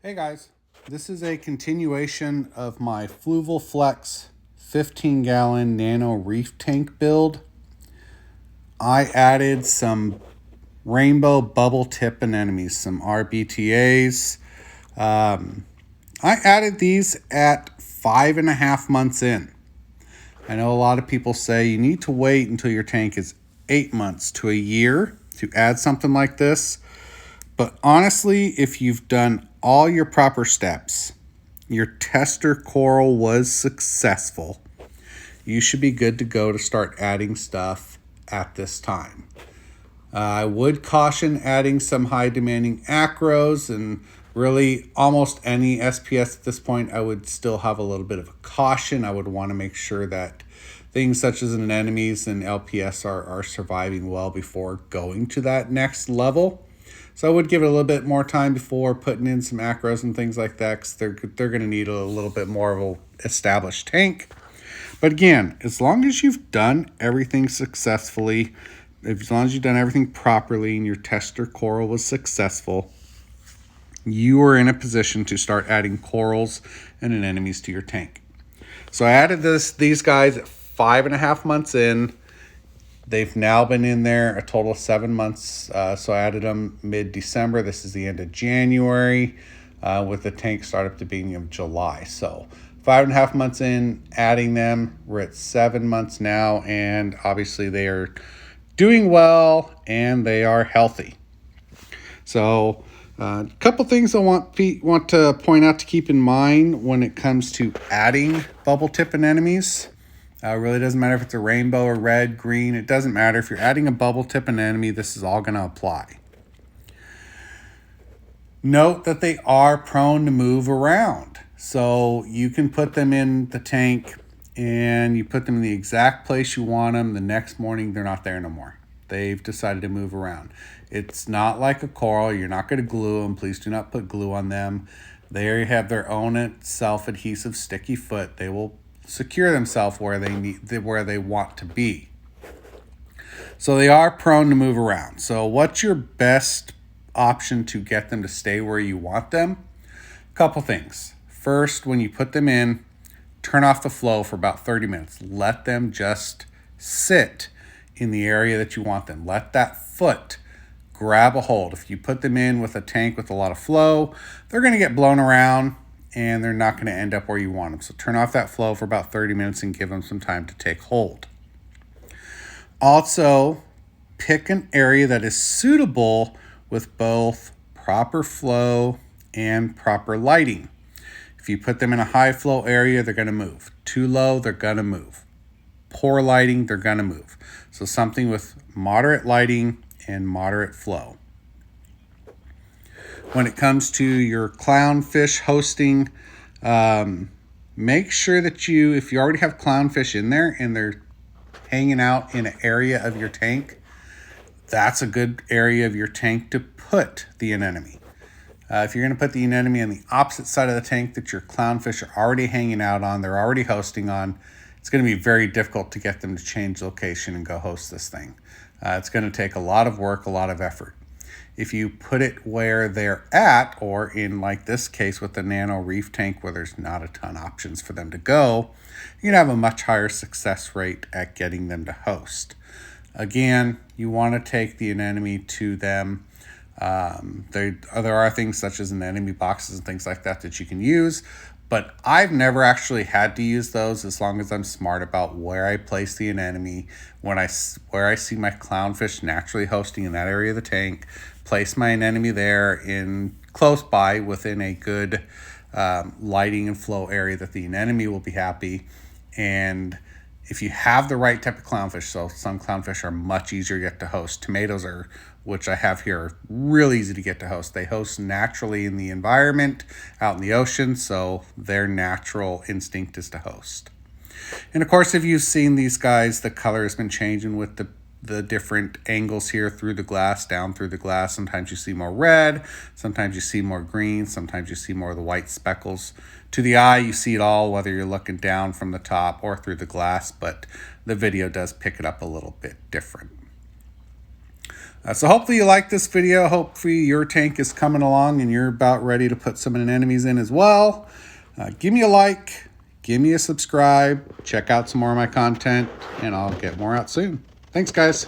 Hey guys, this is a continuation of my Fluval Flex 15-gallon Nano Reef tank build. I added some Rainbow Bubble Tip Anemones, some RBTAs. I added these at 5.5 months in. I know a lot of people say you need to wait until your tank is 8 months to a year to add something like this. But honestly, if you've done all your proper steps, your tester coral was successful, you should be good to go to start adding stuff at this time. I would caution adding some high demanding acros, and really almost any SPS at this point. I would still have a little bit of a caution. I would want to make sure that things such as anemones and LPS are surviving well before going to that next level. So I would give it a little bit more time before putting in some acros and things like that, because they're going to need a little bit more of an established tank. But again, as long as you've done everything successfully, as long as you've done everything properly and your tester coral was successful, you are in a position to start adding corals and anemones to your tank. So I added these guys at 5.5 months in. They've now been in there a total of 7 months. So I added them mid-December. This is the end of January, with the tank start up to beginning of July. So 5.5 months in, adding them. We're at 7 months now, and obviously they are doing well and they are healthy. So a couple things I want to point out to keep in mind when it comes to adding bubble tip anemones. It really doesn't matter if it's a rainbow or red, green. It doesn't matter. If you're adding a bubble tip anemone, this is all going to apply. Note that they are prone to move around. So you can put them in the tank and you put them in the exact place you want them. The next morning, they're not there no more. They've decided to move around. It's not like a coral. You're not going to glue them. Please do not put glue on them. They have their own self-adhesive sticky foot. They will secure themselves where they want to be. So they are prone to move around. So what's your best option to get them to stay where you want them? A couple things. First, when you put them in, turn off the flow for about 30 minutes. Let them just sit in the area that you want them. Let that foot grab a hold. If you put them in with a tank with a lot of flow, they're going to get blown around and they're not going to end up where you want them. So turn off that flow for about 30 minutes and give them some time to take hold. Also, pick an area that is suitable with both proper flow and proper lighting. If you put them in a high flow area, they're going to move. Too low, they're going to move. Poor lighting, they're going to move. So something with moderate lighting and moderate flow. When it comes to your clownfish hosting, make sure that if you already have clownfish in there and they're hanging out in an area of your tank, that's a good area of your tank to put the anemone. If you're going to put the anemone on the opposite side of the tank that your clownfish are already hanging out on, they're already hosting on, it's going to be very difficult to get them to change location and go host this thing. It's going to take a lot of work, a lot of effort. If you put it where they're at, or in like this case with the Nano Reef tank where there's not a ton of options for them to go, you're going to have a much higher success rate at getting them to host. Again, you want to take the anemone to them. There are things such as anemone boxes and things like that you can use, but I've never actually had to use those as long as I'm smart about where I place the anemone. Where I see my clownfish naturally hosting in that area of the tank, place my anemone there in close by within a good lighting and flow area that the anemone will be happy. And if you have the right type of clownfish, so some clownfish are much easier to get to host. Tomatoes are, which I have here, are really easy to get to host. They host naturally in the environment out in the ocean, so their natural instinct is to host. And of course, if you've seen these guys, the color has been changing with the different angles here through the glass, down through the glass. Sometimes you see more red, sometimes you see more green, sometimes you see more of the white speckles. To the eye, you see it all, whether you're looking down from the top or through the glass, but the video does pick it up a little bit different. So hopefully you like this video. Hopefully your tank is coming along and you're about ready to put some anemones in as well. Give me a like, give me a subscribe, check out some more of my content, and I'll get more out soon. Thanks, guys.